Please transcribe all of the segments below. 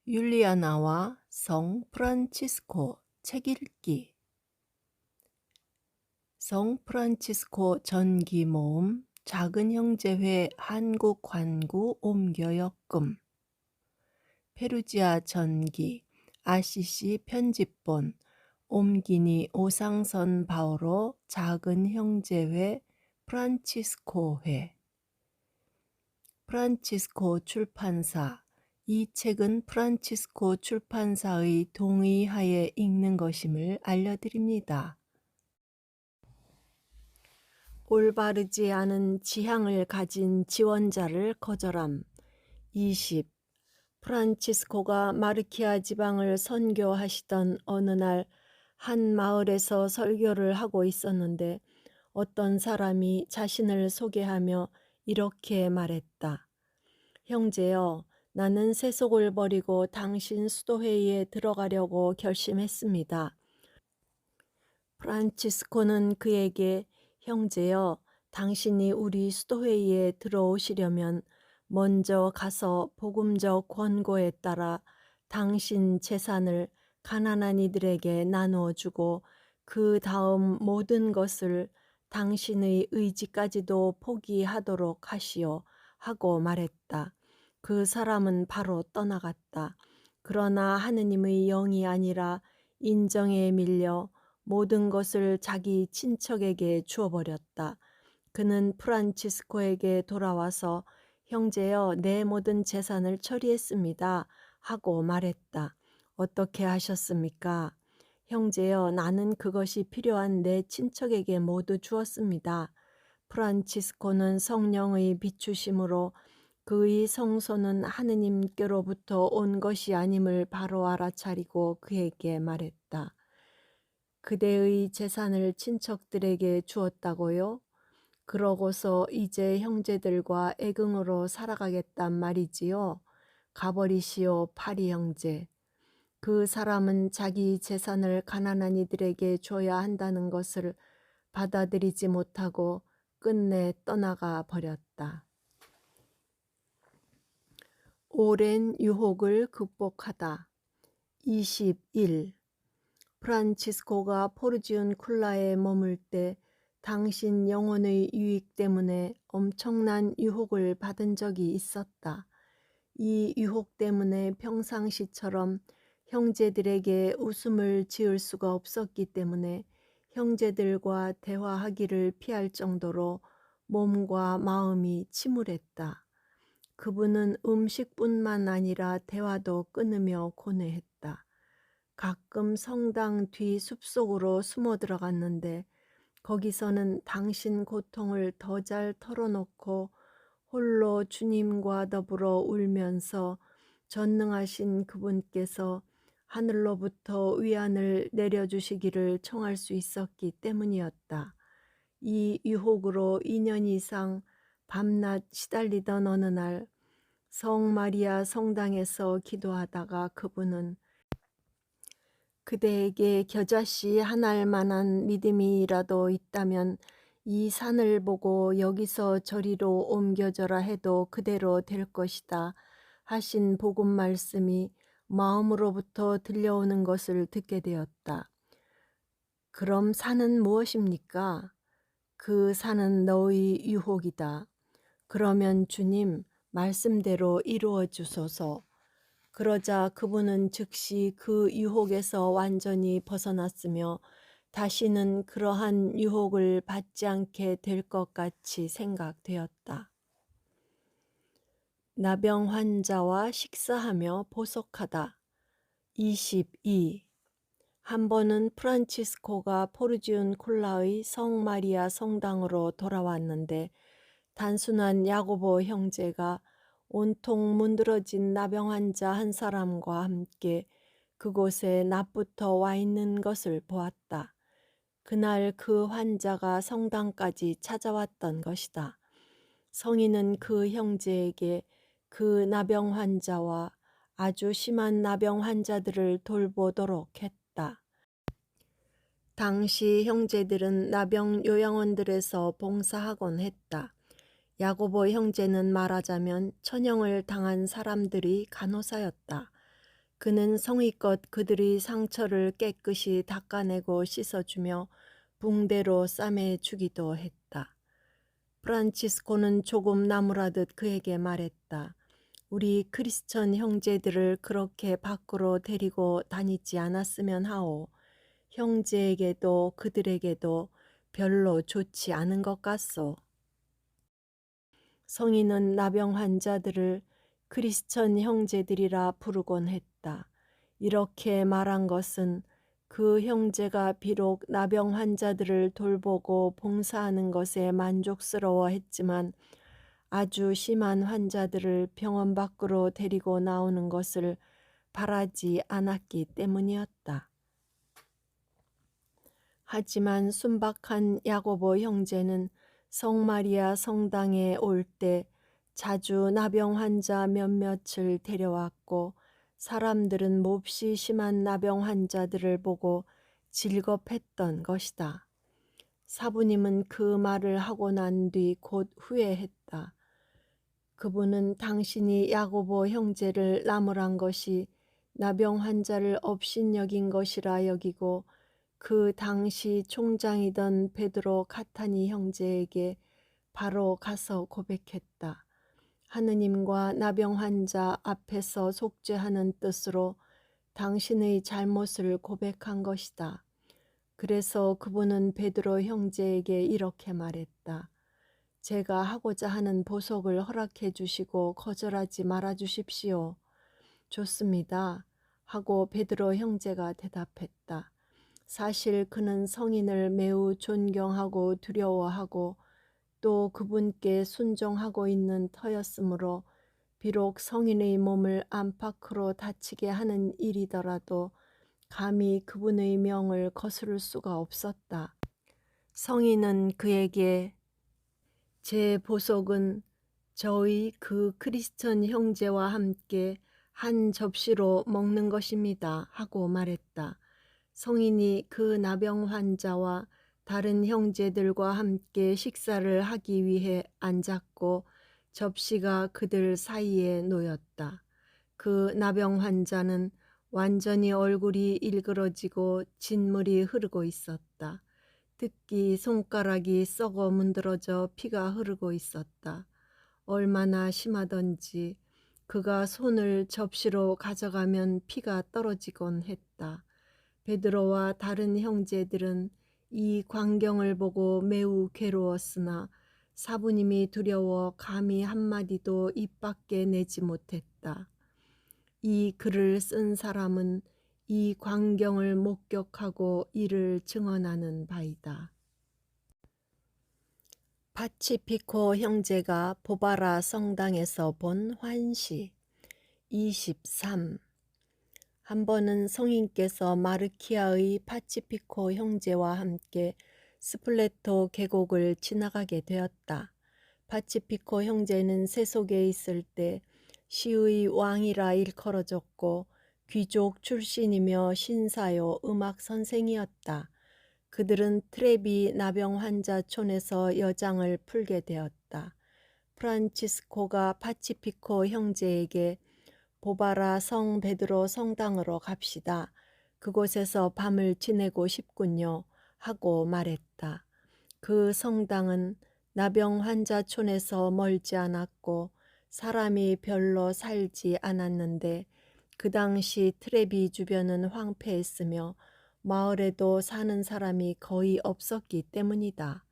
율리아나와 성 프란치스코 책 읽기. 성 프란치스코 전기 모음 작은 형제회 한국 관구 옮겨 역금. 페루지아 전기 아시시 편집본 옮기니 오상선 바오로 작은 형제회 프란치스코회. 프란치스코 출판사. 이 책은 프란치스코 출판사의 동의하에 읽는 것임을 알려드립니다. 올바르지 않은 지향을 가진 지원자를 거절함. 20. 프란치스코가 마르키아 지방을 선교하시던 어느 날 한 마을에서 설교를 하고 있었는데 어떤 사람이 자신을 소개하며 이렇게 말했다. 형제여, 나는 세속을 버리고 당신 수도회의에 들어가려고 결심했습니다. 프란치스코는 그에게 형제여, 당신이 우리 수도회의에 들어오시려면 먼저 가서 복음적 권고에 따라 당신 재산을 가난한 이들에게 나누어 주고 그 다음 모든 것을 당신의 의지까지도 포기하도록 하시오 하고 말했다. 그 사람은 바로 떠나갔다. 그러나 하느님의 영이 아니라 인정에 밀려 모든 것을 자기 친척에게 주어버렸다. 그는 프란치스코에게 돌아와서 형제여, 내 모든 재산을 처리했습니다 하고 말했다. 어떻게 하셨습니까? 형제여, 나는 그것이 필요한 내 친척에게 모두 주었습니다. 프란치스코는 성령의 비추심으로 그의 성소는 하느님께로부터 온 것이 아님을 바로 알아차리고 그에게 말했다. 그대의 재산을 친척들에게 주었다고요? 그러고서 이제 형제들과 애긍으로 살아가겠단 말이지요. 가버리시오, 파리 형제. 그 사람은 자기 재산을 가난한 이들에게 줘야 한다는 것을 받아들이지 못하고 끝내 떠나가 버렸다. 오랜 유혹을 극복하다. 21. 프란치스코가 포르지운쿨라에 머물 때 당신 영혼의 유익 때문에 엄청난 유혹을 받은 적이 있었다. 이 유혹 때문에 평상시처럼 형제들에게 웃음을 지을 수가 없었기 때문에 형제들과 대화하기를 피할 정도로 몸과 마음이 침울했다. 그분은 음식뿐만 아니라 대화도 끊으며 고뇌했다. 가끔 성당 뒤 숲속으로 숨어 들어갔는데 거기서는 당신 고통을 더 잘 털어놓고 홀로 주님과 더불어 울면서 전능하신 그분께서 하늘로부터 위안을 내려주시기를 청할 수 있었기 때문이었다. 이 유혹으로 2년 이상 밤낮 시달리던 어느 날 성마리아 성당에서 기도하다가 그분은 그대에게 겨자씨 하나할 만한 믿음이라도 있다면 이 산을 보고 여기서 저리로 옮겨져라 해도 그대로 될 것이다 하신 복음 말씀이 마음으로부터 들려오는 것을 듣게 되었다. 그럼 산은 무엇입니까? 그 산은 너의 유혹이다. 그러면 주님, 말씀대로 이루어 주소서. 그러자 그분은 즉시 그 유혹에서 완전히 벗어났으며 다시는 그러한 유혹을 받지 않게 될 것 같이 생각되었다. 나병 환자와 식사하며 보석하다. 22. 한 번은 프란치스코가 포르지운쿨라의 성마리아 성당으로 돌아왔는데 단순한 야고보 형제가 온통 문드러진 나병 환자 한 사람과 함께 그곳에 낮부터 와 있는 것을 보았다. 그날 그 환자가 성당까지 찾아왔던 것이다. 성인은 그 형제에게 그 나병 환자와 아주 심한 나병 환자들을 돌보도록 했다. 당시 형제들은 나병 요양원들에서 봉사하곤 했다. 야고보 형제는 말하자면 천형을 당한 사람들이 간호사였다. 그는 성의껏 그들의 상처를 깨끗이 닦아내고 씻어주며 붕대로 싸매주기도 했다. 프란치스코는 조금 나무라듯 그에게 말했다. 우리 크리스천 형제들을 그렇게 밖으로 데리고 다니지 않았으면 하오. 형제에게도 그들에게도 별로 좋지 않은 것 같소. 성인은 나병 환자들을 크리스천 형제들이라 부르곤 했다. 이렇게 말한 것은 그 형제가 비록 나병 환자들을 돌보고 봉사하는 것에 만족스러워했지만 아주 심한 환자들을 병원 밖으로 데리고 나오는 것을 바라지 않았기 때문이었다. 하지만 순박한 야고보 형제는 성마리아 성당에 올 때 자주 나병 환자 몇몇을 데려왔고 사람들은 몹시 심한 나병 환자들을 보고 질겁했던 것이다. 사부님은 그 말을 하고 난 뒤 곧 후회했다. 그분은 당신이 야고보 형제를 나무란 것이 나병 환자를 업신여긴 것이라 여기고 그 당시 총장이던 베드로 카타니 형제에게 바로 가서 고백했다. 하느님과 나병 환자 앞에서 속죄하는 뜻으로 당신의 잘못을 고백한 것이다. 그래서 그분은 베드로 형제에게 이렇게 말했다. 제가 하고자 하는 보석을 허락해 주시고 거절하지 말아 주십시오. 좋습니다. 하고 베드로 형제가 대답했다. 사실 그는 성인을 매우 존경하고 두려워하고 또 그분께 순종하고 있는 터였으므로 비록 성인의 몸을 안팎으로 다치게 하는 일이더라도 감히 그분의 명을 거스를 수가 없었다. 성인은 그에게 제 보석은 저희 그 크리스천 형제와 함께 한 접시로 먹는 것입니다. 하고 말했다. 성인이 그 나병 환자와 다른 형제들과 함께 식사를 하기 위해 앉았고 접시가 그들 사이에 놓였다. 그 나병 환자는 완전히 얼굴이 일그러지고 진물이 흐르고 있었다. 특히 손가락이 썩어 문드러져 피가 흐르고 있었다. 얼마나 심하던지 그가 손을 접시로 가져가면 피가 떨어지곤 했다. 베드로와 다른 형제들은 이 광경을 보고 매우 괴로웠으나 사부님이 두려워 감히 한마디도 입 밖에 내지 못했다. 이 글을 쓴 사람은 이 광경을 목격하고 이를 증언하는 바이다. 파치피코 형제가 보바라 성당에서 본 환시 23. 한 번은 성인께서 마르키아의 파치피코 형제와 함께 스플레토 계곡을 지나가게 되었다. 파치피코 형제는 세속에 있을 때 시의 왕이라 일컬어졌고 귀족 출신이며 신사요 음악 선생이었다. 그들은 트레비 나병 환자촌에서 여장을 풀게 되었다. 프란치스코가 파치피코 형제에게 보바라 성 베드로 성당으로 갑시다. 그곳에서 밤을 지내고 싶군요. 하고 말했다. 그 성당은 나병 환자촌에서 멀지 않았고 사람이 별로 살지 않았는데 그 당시 트레비 주변은 황폐했으며 마을에도 사는 사람이 거의 없었기 때문이다.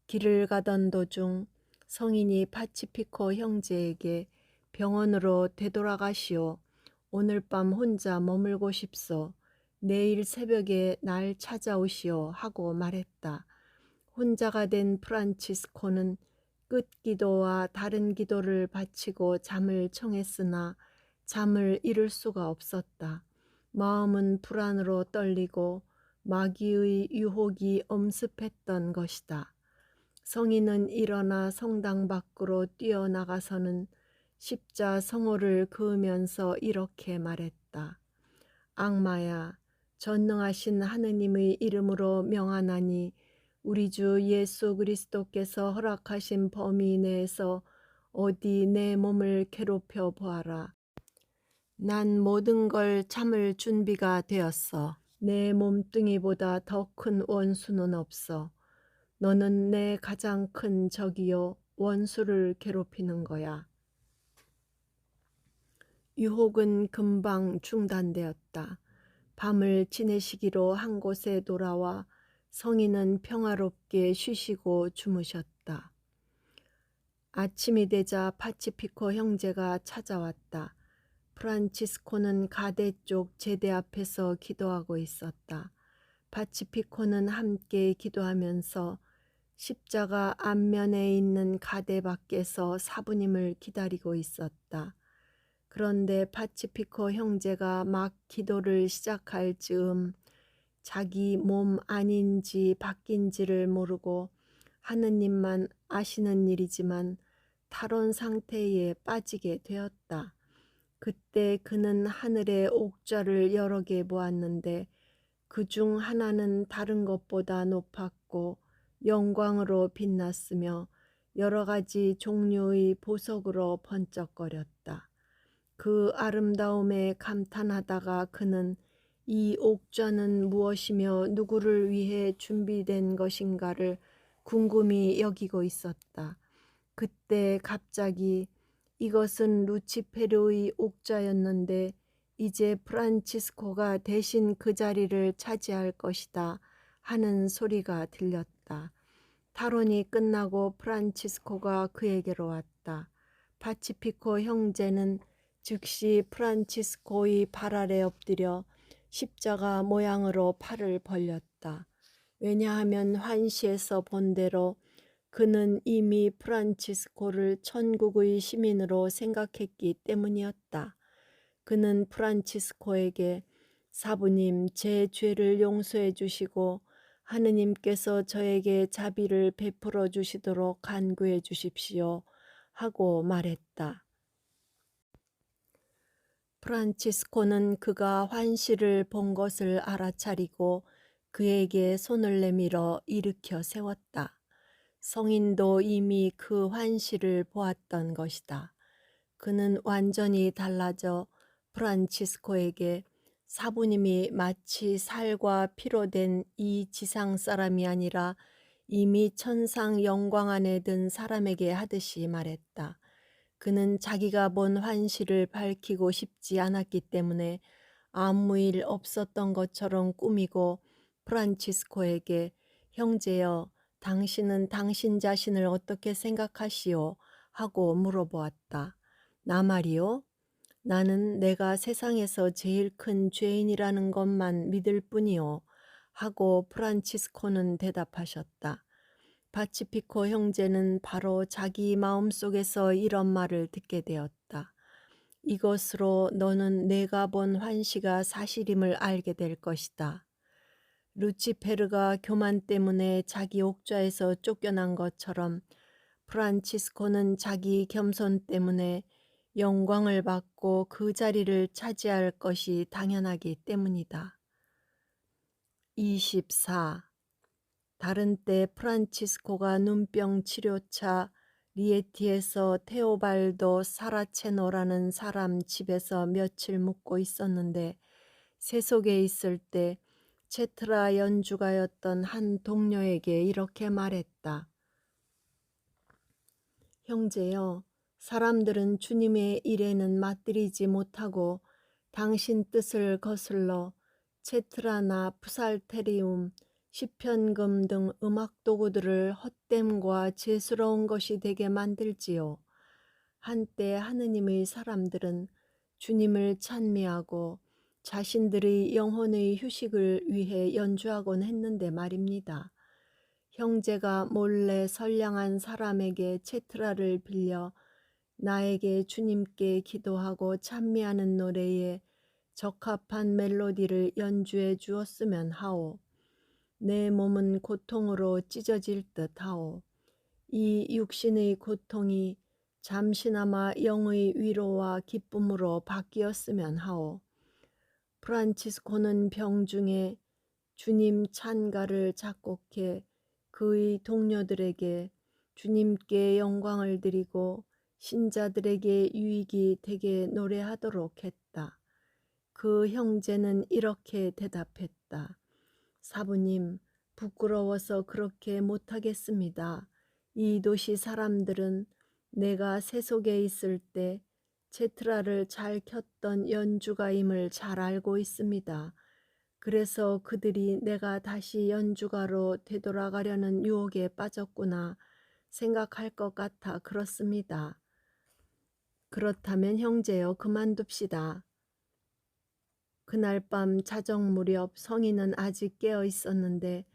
길을 가던 도중 성인이 파치피코 형제에게 병원으로 되돌아가시오. 오늘 밤 혼자 머물고 싶소. 내일 새벽에 날 찾아오시오. 하고 말했다. 혼자가 된 프란치스코는 끝기도와 다른 기도를 바치고 잠을 청했으나 잠을 이룰 수가 없었다. 마음은 불안으로 떨리고 마귀의 유혹이 엄습했던 것이다. 성인은 일어나 성당 밖으로 뛰어나가서는 십자 성호를 그으면서 이렇게 말했다. 악마야, 전능하신 하느님의 이름으로 명하나니 우리 주 예수 그리스도께서 허락하신 범위 내에서 어디 내 몸을 괴롭혀 보아라. 난 모든 걸 참을 준비가 되었어. 내 몸뚱이보다 더 큰 원수는 없어. 너는 내 가장 큰 적이요 원수를 괴롭히는 거야. 유혹은 금방 중단되었다. 밤을 지내시기로 한 곳에 돌아와 성인은 평화롭게 쉬시고 주무셨다. 아침이 되자 파치피코 형제가 찾아왔다. 프란치스코는 가대 쪽 제대 앞에서 기도하고 있었다. 파치피코는 함께 기도하면서 십자가 앞면에 있는 가대 밖에서 사부님을 기다리고 있었다. 그런데 파치피코 형제가 막 기도를 시작할 즈음 자기 몸 아닌지 바뀐지를 모르고 하느님만 아시는 일이지만 탈원 상태에 빠지게 되었다. 그때 그는 하늘의 옥좌를 여러 개 보았는데 그중 하나는 다른 것보다 높았고 영광으로 빛났으며 여러 가지 종류의 보석으로 번쩍거렸다. 그 아름다움에 감탄하다가 그는 이 옥좌는 무엇이며 누구를 위해 준비된 것인가를 궁금히 여기고 있었다. 그때 갑자기 이것은 루치페르의 옥좌였는데 이제 프란치스코가 대신 그 자리를 차지할 것이다 하는 소리가 들렸다. 탈원이 끝나고 프란치스코가 그에게로 왔다. 파치피코 형제는 즉시 프란치스코의 발 아래 엎드려 십자가 모양으로 팔을 벌렸다. 왜냐하면 환시에서 본 대로 그는 이미 프란치스코를 천국의 시민으로 생각했기 때문이었다. 그는 프란치스코에게 사부님, 제 죄를 용서해 주시고 하느님께서 저에게 자비를 베풀어 주시도록 간구해 주십시오 하고 말했다. 프란치스코는 그가 환시를 본 것을 알아차리고 그에게 손을 내밀어 일으켜 세웠다. 성인도 이미 그 환시를 보았던 것이다. 그는 완전히 달라져 프란치스코에게 사부님이 마치 살과 피로 된 이 지상 사람이 아니라 이미 천상 영광 안에 든 사람에게 하듯이 말했다. 그는 자기가 본 환시를 밝히고 싶지 않았기 때문에 아무 일 없었던 것처럼 꾸미고 프란치스코에게 형제여, 당신은 당신 자신을 어떻게 생각하시오? 하고 물어보았다. 나 말이요? 나는 내가 세상에서 제일 큰 죄인이라는 것만 믿을 뿐이요. 하고 프란치스코는 대답하셨다. 파치피코 형제는 바로 자기 마음속에서 이런 말을 듣게 되었다. 이것으로 너는 내가 본 환시가 사실임을 알게 될 것이다. 루치페르가 교만 때문에 자기 옥좌에서 쫓겨난 것처럼 프란치스코는 자기 겸손 때문에 영광을 받고 그 자리를 차지할 것이 당연하기 때문이다. 24. 다른 때 프란치스코가 눈병 치료차 리에티에서 테오발도 사라체노라는 사람 집에서 며칠 묵고 있었는데 세속에 있을 때 체트라 연주가였던 한 동료에게 이렇게 말했다. 형제여, 사람들은 주님의 일에는 맞들이지 못하고 당신 뜻을 거슬러 체트라나 푸살테리움, 시편금 등 음악 도구들을 헛됨과 죄스러운 것이 되게 만들지요. 한때 하느님의 사람들은 주님을 찬미하고 자신들의 영혼의 휴식을 위해 연주하곤 했는데 말입니다. 형제가 몰래 선량한 사람에게 체트라를 빌려 나에게 주님께 기도하고 찬미하는 노래에 적합한 멜로디를 연주해 주었으면 하오. 내 몸은 고통으로 찢어질 듯 하오. 이 육신의 고통이 잠시나마 영의 위로와 기쁨으로 바뀌었으면 하오. 프란치스코는 병중에 주님 찬가를 작곡해 그의 동료들에게 주님께 영광을 드리고 신자들에게 유익이 되게 노래하도록 했다. 그 형제는 이렇게 대답했다. 사부님, 부끄러워서 그렇게 못하겠습니다. 이 도시 사람들은 내가 세속에 있을 때 제트라를 잘 켰던 연주가임을 잘 알고 있습니다. 그래서 그들이 내가 다시 연주가로 되돌아가려는 유혹에 빠졌구나 생각할 것 같아 그렇습니다. 그렇다면 형제여 그만둡시다. 그날 밤 자정 무렵 성인은 아직 깨어 있었는데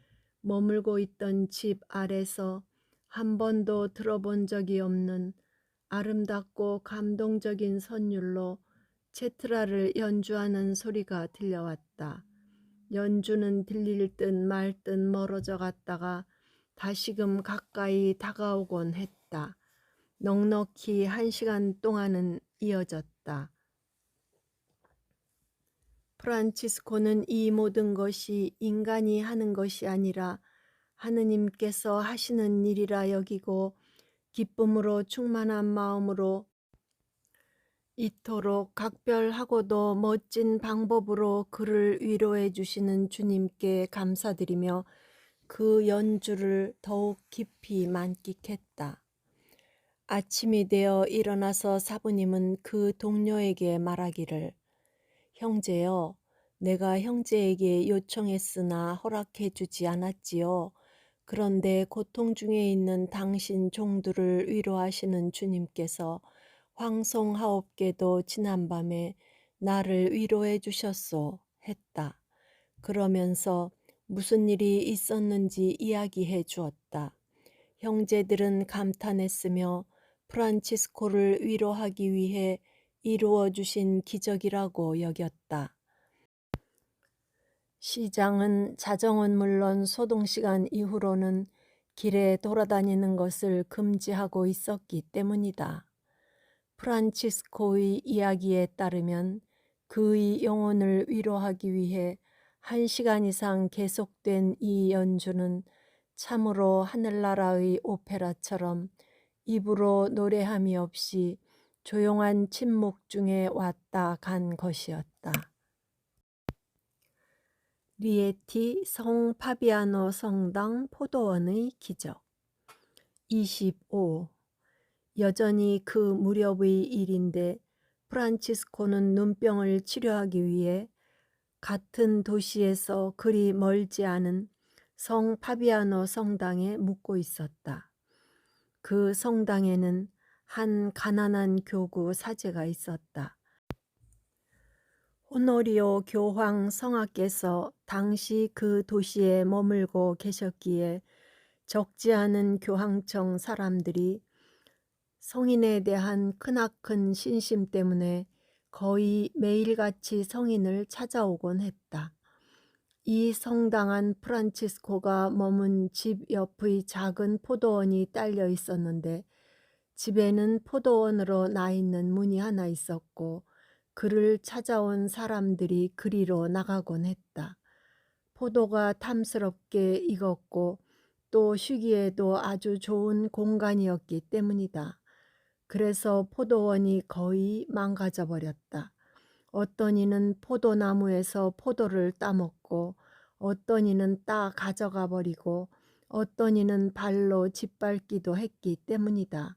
머물고 있던 집 아래서 한 번도 들어본 적이 없는 아름답고 감동적인 선율로 체트라를 연주하는 소리가 들려왔다. 연주는 들릴 듯 말 듯 멀어져 갔다가 다시금 가까이 다가오곤 했다. 넉넉히 1시간 동안은 이어졌다. 프란치스코는 이 모든 것이 인간이 하는 것이 아니라 하느님께서 하시는 일이라 여기고 기쁨으로 충만한 마음으로 이토록 각별하고도 멋진 방법으로 그를 위로해 주시는 주님께 감사드리며 그 연주를 더욱 깊이 만끽했다. 아침이 되어 일어나서 사부님은 그 동료에게 말하기를 형제여, 내가 형제에게 요청했으나 허락해 주지 않았지요. 그런데 고통 중에 있는 당신 종들을 위로하시는 주님께서 황송하옵게도 지난밤에 나를 위로해 주셨소 했다. 그러면서 무슨 일이 있었는지 이야기해 주었다. 형제들은 감탄했으며 프란치스코를 위로하기 위해 이루어 주신 기적이라고 여겼다. 시장은 자정은 물론 소동시간 이후로는 길에 돌아다니는 것을 금지하고 있었기 때문이다. 프란치스코의 이야기에 따르면 그의 영혼을 위로하기 위해 1시간 이상 계속된 이 연주는 참으로 하늘나라의 오페라처럼 입으로 노래함이 없이 조용한 침묵 중에 왔다 간 것이었다. 리에티 성 파비아노 성당 포도원의 기적 25. 여전히 그 무렵의 일인데 프란치스코는 눈병을 치료하기 위해 같은 도시에서 그리 멀지 않은 성 파비아노 성당에 묵고 있었다. 그 성당에는 한 가난한 교구 사제가 있었다. 호노리오 교황 성하께서 당시 그 도시에 머물고 계셨기에 적지 않은 교황청 사람들이 성인에 대한 크나큰 신심 때문에 거의 매일같이 성인을 찾아오곤 했다. 이 성당한 프란치스코가 머문 집 옆의 작은 포도원이 딸려 있었는데 집에는 포도원으로 나 있는 문이 하나 있었고 그를 찾아온 사람들이 그리로 나가곤 했다. 포도가 탐스럽게 익었고 또 쉬기에도 아주 좋은 공간이었기 때문이다. 그래서 포도원이 거의 망가져 버렸다. 어떤 이는 포도나무에서 포도를 따먹고 어떤 이는 따 가져가 버리고 어떤 이는 발로 짓밟기도 했기 때문이다.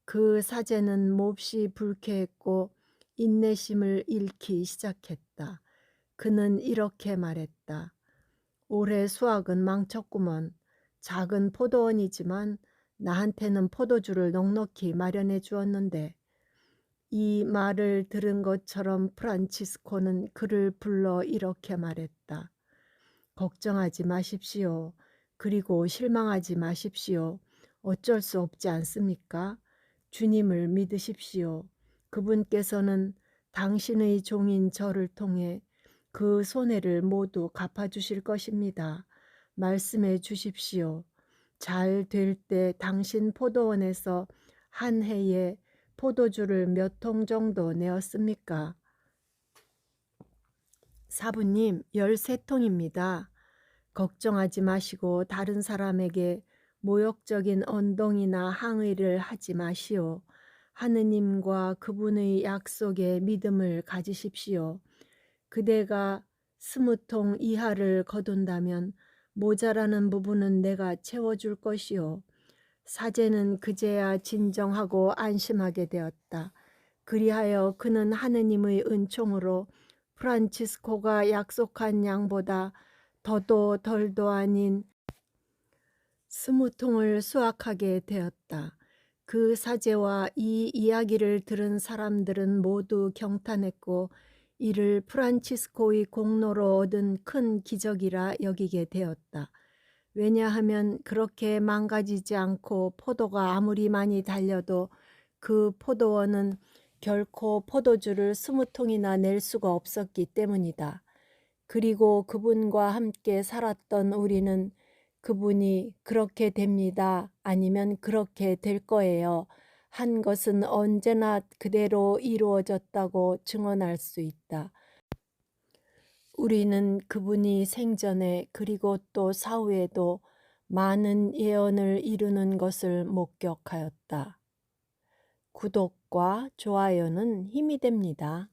그 사제는 몹시 불쾌했고 인내심을 잃기 시작했다. 그는 이렇게 말했다. 올해 수확은 망쳤구먼. 작은 포도원이지만 나한테는 포도주를 넉넉히 마련해 주었는데. 이 말을 들은 것처럼 프란치스코는 그를 불러 이렇게 말했다. 걱정하지 마십시오. 그리고 실망하지 마십시오. 어쩔 수 없지 않습니까? 주님을 믿으십시오. 그분께서는 당신의 종인 저를 통해 그 손해를 모두 갚아주실 것입니다. 말씀해 주십시오. 잘 될 때 당신 포도원에서 한 해에 포도주를 몇 통 정도 내었습니까? 사부님, 13통입니다. 걱정하지 마시고 다른 사람에게 모욕적인 언동이나 항의를 하지 마시오. 하느님과 그분의 약속에 믿음을 가지십시오. 그대가 20통 이하를 거둔다면 모자라는 부분은 내가 채워줄 것이요. 사제는 그제야 진정하고 안심하게 되었다. 그리하여 그는 하느님의 은총으로 프란치스코가 약속한 양보다 더도 덜도 아닌 20통을 수확하게 되었다. 그 사제와 이 이야기를 들은 사람들은 모두 경탄했고 이를 프란치스코의 공로로 얻은 큰 기적이라 여기게 되었다. 왜냐하면 그렇게 망가지지 않고 포도가 아무리 많이 달려도 그 포도원은 결코 포도주를 20통이나 낼 수가 없었기 때문이다. 그리고 그분과 함께 살았던 우리는 그분이 그렇게 됩니다. 아니면 그렇게 될 거예요. 한 것은 언제나 그대로 이루어졌다고 증언할 수 있다. 우리는 그분이 생전에 그리고 또 사후에도 많은 예언을 이루는 것을 목격하였다. 구독과 좋아요는 힘이 됩니다.